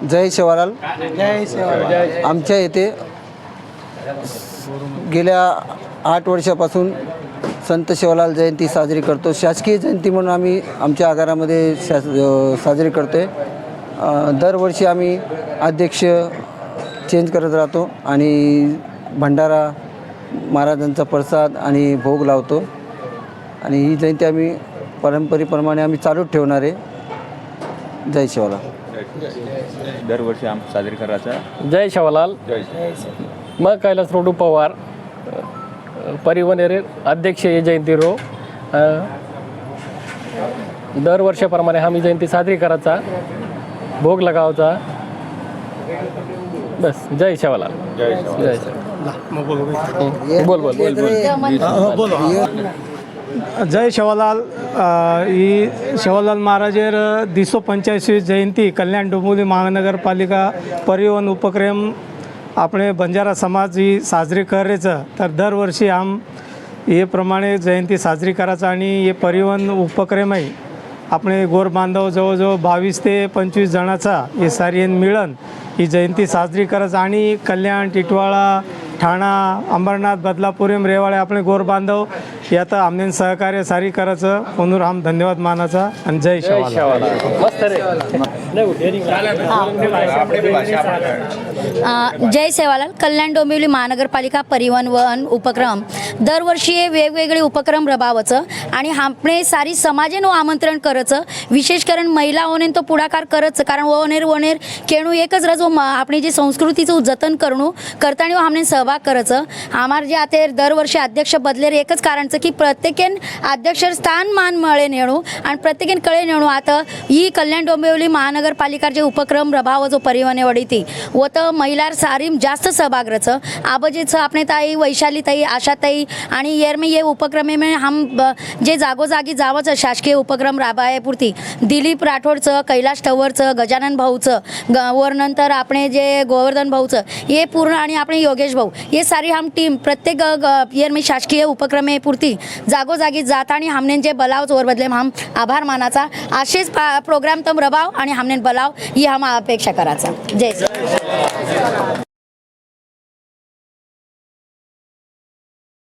जय सेवालाल. जय सेवालाल. आमच्या येथे गेल्या 8 वर्षापासून संत सेवालाल जयंती साजरी करतो. शासकीय जयंती म्हणून आम्ही आमच्या आगारामध्ये साजरी करतो आहे. दरवर्षी आम्ही अध्यक्ष चेंज करत राहतो आणि भंडारा, महाराजांचा प्रसाद आणि भोग लावतो आणि ही जयंती आम्ही परंपरेप्रमाणे आम्ही चालूच ठेवणार आहे. जय सेवालाल. दरवर्षी साजरी करायचा. जय सेवालाल. मग कैलास रोडू पवार परिवहन अध्यक्ष हे जयंती रो दरवर्षाप्रमाणे आम्ही जयंती साजरी करायचा, भोग लगावचा. बस. जय सेवालाल. जय सेवालाल. जय सेवालाल. बोल. जय सेवालाल. ही सेवालाल महाराजेर 285 जयंती कल्याण डोंबिवली महानगरपालिका परिवहन उपक्रम આપણે બંજારા સમાજ સાજરી કરે છે. तर दरवर्षी એ પ્રમાણે જયંતી સાજરી करायचा आणि हे परिवहन उपक्रमही આપણે गोर बांधव जवळजवळ 22 ते 25 जणाचा हे सारी मिळून ही जयंती साजरी करायचं आणि कल्याण, टिटवाळा, ठाणा, अंबरनाथ, बदलापूर रेवाळे आपले गोर बांधव यात आमने सहकार्य सारी करायचं म्हणून आम धन्यवाद मानाचा आणि जय सेवालाल. जय सेवालाल. कल्याण डोंबिवली महानगरपालिका परिवहन वन उपक्रम दरवर्षी हे वेगवेगळे उपक्रम राबवायचं आणि આપણે सारी समाजेનું आमंत्रण करायचं. विशेष करून महिलाओने तो पुढाकार करायचं कारण वनेर केणू एकच रजो आपली जी संस्कृतीचं जतन करणं करताना आमने सहभाग करायचं. आम्हाला जे आता दरवर्षी अध्यक्ष बदलेर एकच कारणचं की प्रत्येकेन अध्यक्ष स्थान मान मळे नेणू आणि प्रत्येकेन कळे नेणू. आता ही कल्याण डोंबिवली महानगरपालिका जे उपक्रम रभाव जो परिवहन वडीती व तर महिलार सारी जास्त सहभाग रचं आबाजीचं आपणे ताई, वैशाली ताई, आशा ताई आणि येरमे ये उपक्रमे में हम जे जागोजागी जावंच शासकीय उपक्रम राबायपुरती दिलीप राठोडचं, कैलाश टवरचं, गजानन भाऊचं वर नंतर આપણે जे गोवर्धन भाऊचं हे पूर्ण आणि આપણે योगेश भाऊ हे सारी हम टीम प्रत्येक येरमे शासकीय उपक्रमे पुरती जागोजागी जात आणि हमने जे बलाव जोर बदले हम आभार मानाचा. असेच प्रोग्राम तम रबाव आणि हमने बलाव ही हम अपेक्षा करायचा. जय